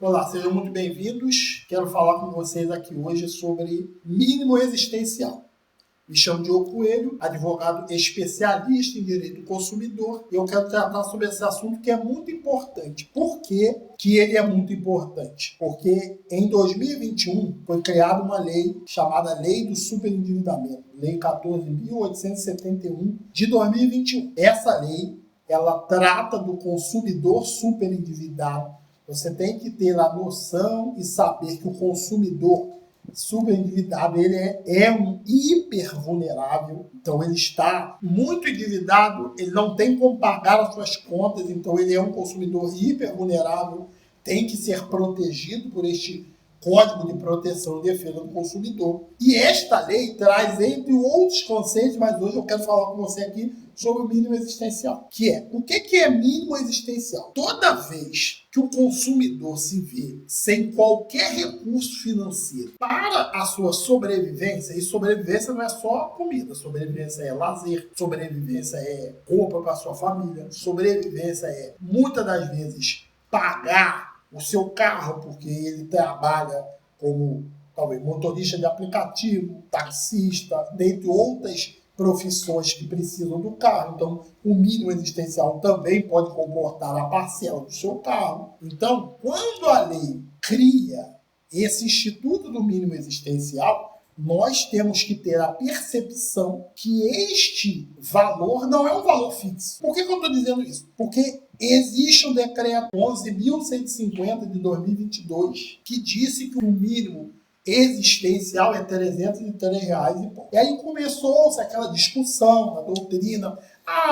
Olá, sejam muito bem-vindos. Quero falar com vocês aqui hoje sobre mínimo existencial. Me chamo Diogo Coelho, advogado especialista em direito do consumidor, e eu quero tratar sobre esse assunto que é muito importante. Por que ele é muito importante? Porque em 2021 foi criada uma lei chamada Lei do Superendividamento, Lei 14.871 de 2021. Essa lei, ela trata do consumidor superendividado. Você tem que ter a noção e saber que o consumidor superendividado, ele é um hipervulnerável, então ele está muito endividado, ele não tem como pagar as suas contas, então ele é um consumidor hipervulnerável, tem que ser protegido por este Código de Proteção e Defesa do Consumidor. E esta lei traz, entre outros conceitos, mas hoje eu quero falar com você aqui sobre o mínimo existencial, que é, o que é mínimo existencial? Toda vez que o consumidor se vê sem qualquer recurso financeiro para a sua sobrevivência, e sobrevivência não é só comida, sobrevivência é lazer, sobrevivência é roupa para a sua família, sobrevivência é, muitas das vezes, pagar o seu carro, porque ele trabalha como talvez motorista de aplicativo, taxista, dentre outras profissões que precisam do carro. Então, o mínimo existencial também pode comportar a parcela do seu carro. Então, quando a lei cria esse instituto do mínimo existencial, nós temos que ter a percepção que este valor não é um valor fixo. Por que eu estou dizendo isso? Porque existe um decreto 11.150 de 2022 que disse que o mínimo existencial é R$303 e pouco. E aí começou-se aquela discussão na doutrina.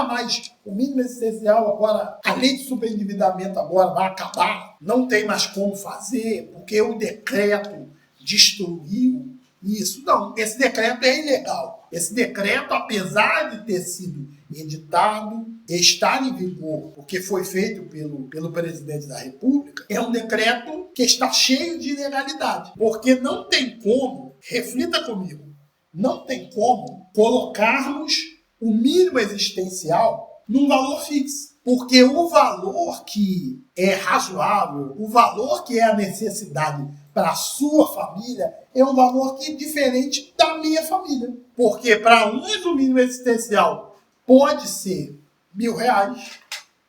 Mas o mínimo existencial agora, a lei de superendividamento agora vai acabar, não tem mais como fazer, porque o decreto destruiu isso. Não, esse decreto é ilegal. Esse decreto, apesar de ter sido editado, estar em vigor, porque foi feito pelo presidente da República, é um decreto que está cheio de ilegalidade. Porque não tem como, reflita comigo, não tem como colocarmos o mínimo existencial num valor fixo. Porque o valor que é razoável, o valor que é a necessidade para a sua família, é um valor que é diferente da minha família. Porque para uns o mínimo existencial pode ser R$1.000,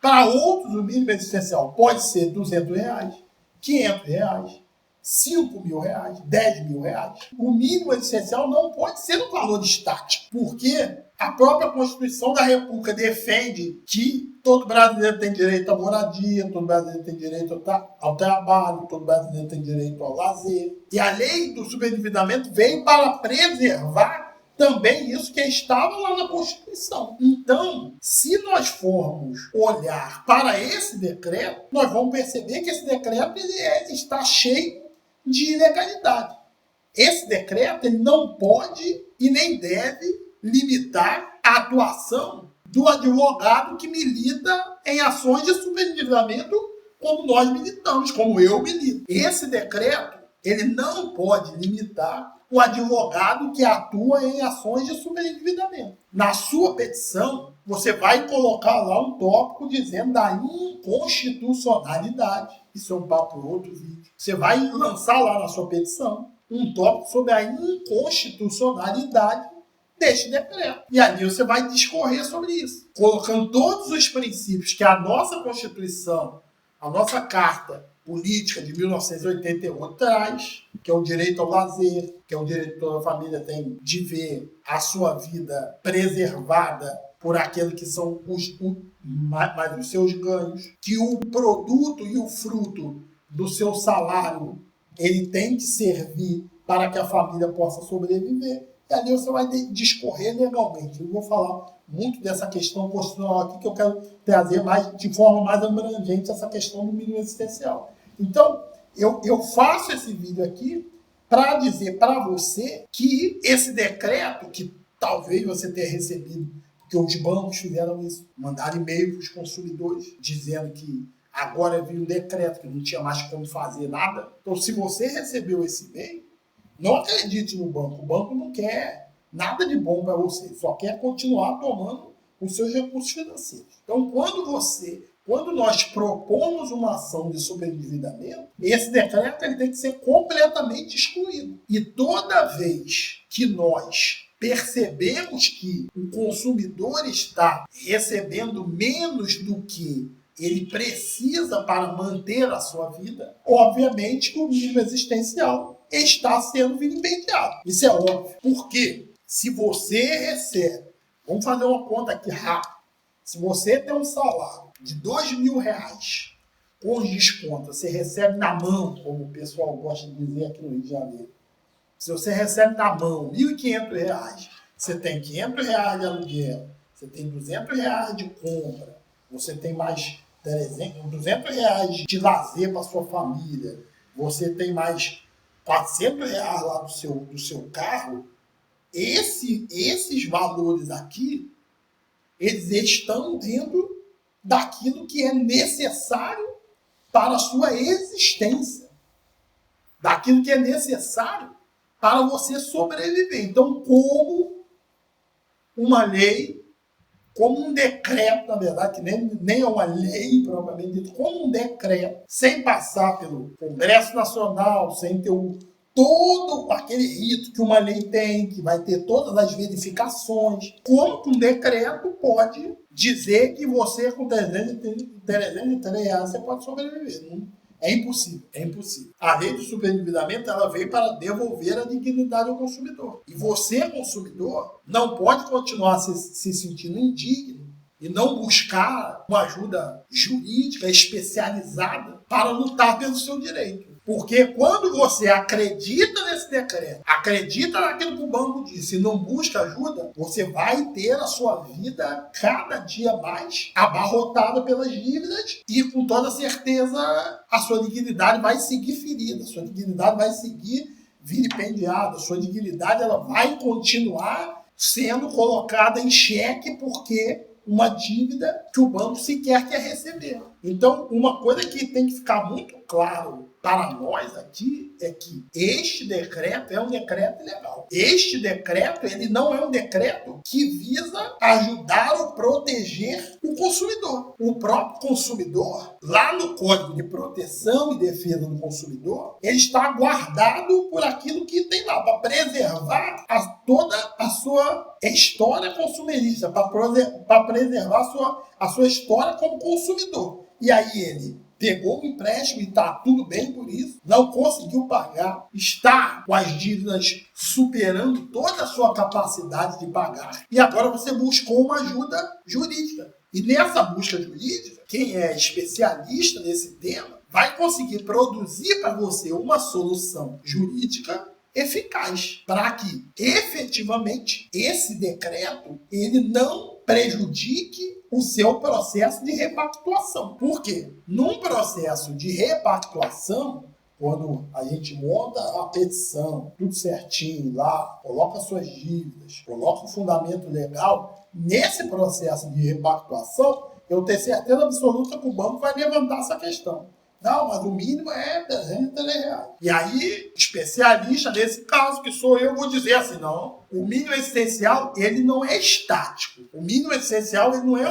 para outros o mínimo existencial pode ser R$200, R$500, R$5.000, R$10.000. O mínimo existencial não pode ser um valor estático, porque a própria Constituição da República defende que todo brasileiro tem direito à moradia, todo brasileiro tem direito ao trabalho, todo brasileiro tem direito ao lazer. E a lei do superendividamento veio para preservar também isso que estava lá na Constituição. Então, se nós formos olhar para esse decreto, nós vamos perceber que esse decreto está cheio de ilegalidade. Esse decreto ele não pode e nem deve limitar a atuação do advogado que milita em ações de superendividamento como nós militamos, como eu milito. Esse decreto ele não pode limitar o advogado que atua em ações de superendividamento. Na sua petição, você vai colocar lá um tópico dizendo da inconstitucionalidade. Isso é um papo para outro vídeo. Você vai lançar lá na sua petição um tópico sobre a inconstitucionalidade deste decreto. E ali você vai discorrer sobre isso, colocando todos os princípios que a nossa Constituição, a nossa Carta Política de 1988 traz, que é o direito ao lazer, que é o direito que toda família tem de ver a sua vida preservada por aqueles que são os seus ganhos, que o produto e o fruto do seu salário ele tem que servir para que a família possa sobreviver. E ali você vai discorrer legalmente. Eu vou falar muito dessa questão constitucional aqui, que eu quero trazer de forma mais abrangente essa questão do mínimo existencial. Então, eu faço esse vídeo aqui para dizer para você que esse decreto, que talvez você tenha recebido, que os bancos fizeram isso, mandaram e-mail para os consumidores, dizendo que agora veio um decreto que não tinha mais como fazer nada. Então, se você recebeu esse e-mail, não acredite no banco. O banco não quer nada de bom para você. Só quer continuar tomando os seus recursos financeiros. Então, quando você Quando nós propomos uma ação de superendividamento, esse decreto ele tem que ser completamente excluído. E toda vez que nós percebemos que o consumidor está recebendo menos do que ele precisa para manter a sua vida, obviamente que o mínimo existencial está sendo vilipendiado. Isso é óbvio. Por quê? Se você recebe, vamos fazer uma conta aqui rápida, se você tem um salário de R$2.000, com os descontos, você recebe na mão, como o pessoal gosta de dizer aqui no Rio de Janeiro. Se você recebe na mão R$1.500, você tem R$500 de aluguel, você tem R$200 de compra, você tem mais R$200 de lazer para sua família, você tem mais R$400 lá do seu carro, esses valores aqui, eles estão dentro daquilo que é necessário para a sua existência, daquilo que é necessário para você sobreviver. Então, como uma lei, como um decreto, na verdade, que nem é uma lei propriamente dita, como um decreto, sem passar pelo Congresso Nacional, sem ter todo aquele rito que uma lei tem, que vai ter todas as verificações, como que um decreto pode dizer que você com R$303 você pode sobreviver? Não. É impossível, é impossível. A lei do superendividamento ela veio para devolver a dignidade ao consumidor. E você, consumidor, não pode continuar se sentindo indigno e não buscar uma ajuda jurídica especializada para lutar pelo seu direito. Porque quando você acredita nesse decreto, acredita naquilo que o banco disse e não busca ajuda, você vai ter a sua vida cada dia mais abarrotada pelas dívidas e com toda certeza a sua dignidade vai seguir ferida, a sua dignidade vai seguir vilipendiada, a sua dignidade ela vai continuar sendo colocada em xeque porque uma dívida que o banco sequer quer receber. Então, uma coisa que tem que ficar muito claro para nós aqui é que este decreto é um decreto ilegal. Este decreto, ele não é um decreto que visa ajudar ou proteger o consumidor. O próprio consumidor, lá no Código de Proteção e Defesa do Consumidor, ele está guardado por aquilo que tem lá, para preservar toda a sua história consumerista, para preservar a sua história como consumidor. E aí ele pegou o empréstimo e está tudo bem por isso, não conseguiu pagar, está com as dívidas superando toda a sua capacidade de pagar e agora você buscou uma ajuda jurídica. E nessa busca jurídica, quem é especialista nesse tema vai conseguir produzir para você uma solução jurídica eficaz para que, efetivamente, esse decreto ele não prejudique o seu processo de repactuação. Por quê? Num processo de repactuação, quando a gente monta a petição, tudo certinho lá, coloca suas dívidas, coloca o fundamento legal, nesse processo de repactuação, eu tenho certeza absoluta que o banco vai levantar essa questão. Não, mas o mínimo é R$303. E aí, especialista nesse caso, que sou eu, vou dizer assim, não, o mínimo existencial, ele não é estático. O mínimo existencial, ele não é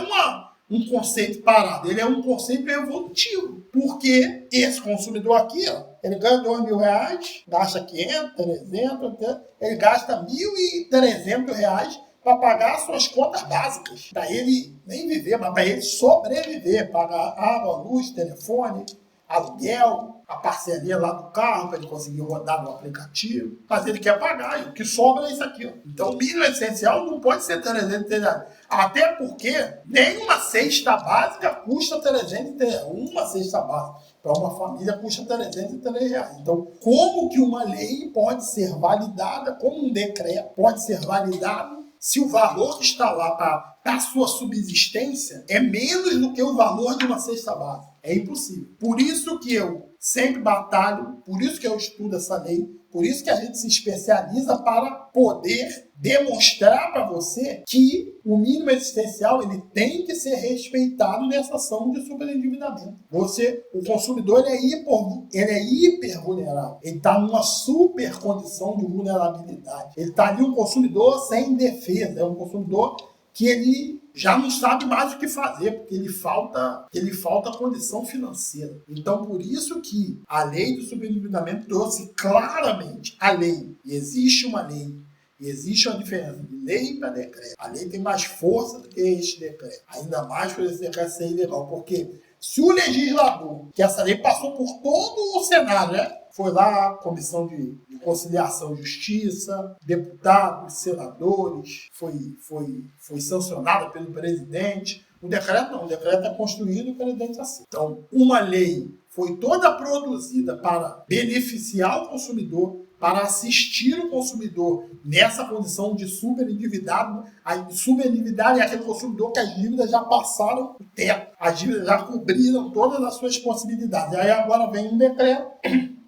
um conceito parado, ele é um conceito evolutivo. Porque esse consumidor aqui, ó, ele ganha R$2.000, gasta 500, 300, ele gasta R$1.300 para pagar as suas contas básicas. Para ele nem viver, mas para ele sobreviver, pagar água, luz, telefone, aluguel, a parceria lá do carro para ele conseguir rodar no aplicativo, mas ele quer pagar, e o que sobra é isso aqui. Ó. Então o mínimo essencial não pode ser R$303. Até porque nenhuma cesta básica custa R$303. Uma cesta básica para uma família custa R$303. Então, como que uma lei pode ser validada, como um decreto pode ser validado, se o valor que está lá para a sua subsistência é menos do que o valor de uma cesta básica? É impossível. Por isso que eu sempre batalho, por isso que eu estudo essa lei, por isso que a gente se especializa para poder demonstrar para você que o mínimo existencial ele tem que ser respeitado nessa ação de superendividamento. O consumidor ele é hiper vulnerável. Ele está numa super condição de vulnerabilidade. Ele está ali um consumidor sem defesa. É um consumidor que ele já não sabe mais o que fazer, porque lhe falta condição financeira. Então, por isso que a lei do superendividamento trouxe claramente a lei. E existe uma lei. E existe uma diferença de lei para decreto. A lei tem mais força do que este decreto. Ainda mais por esse decreto ser ilegal. Porque se o legislador, que essa lei passou por todo o Senado, né? Foi lá, Comissão de Conciliação e Justiça, deputados, senadores, foi sancionada pelo presidente. O decreto não, o decreto é construído e o presidente assina. Então, uma lei foi toda produzida para beneficiar o consumidor, para assistir o consumidor nessa condição de superendividado. Superendividado é aquele consumidor que as dívidas já passaram o teto, as dívidas já cobriram todas as suas possibilidades. Aí agora vem um decreto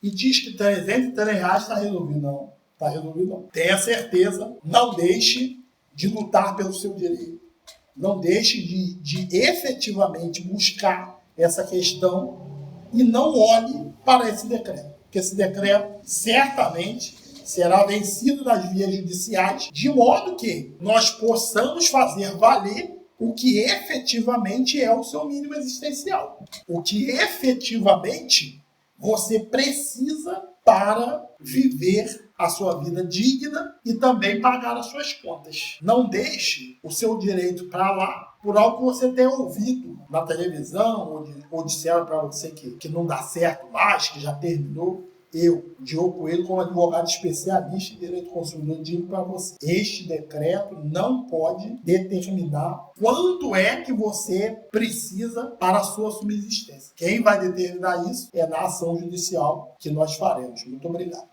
e diz que R$303 está resolvido. Não, está resolvido não. Tenha certeza, não deixe de lutar pelo seu direito. Não deixe de efetivamente buscar essa questão e não olhe para esse decreto. Porque esse decreto certamente será vencido nas vias judiciais, de modo que nós possamos fazer valer o que efetivamente é o seu mínimo existencial. O que efetivamente você precisa para viver a sua vida digna e também pagar as suas contas. Não deixe o seu direito para lá por algo que você tenha ouvido na televisão ou disseram para você que não dá certo mais, que já terminou. Eu, Diogo Coelho, como advogado especialista em direito do consumidor, digo para você, este decreto não pode determinar quanto é que você precisa para a sua subsistência. Quem vai determinar isso é na ação judicial que nós faremos. Muito obrigado.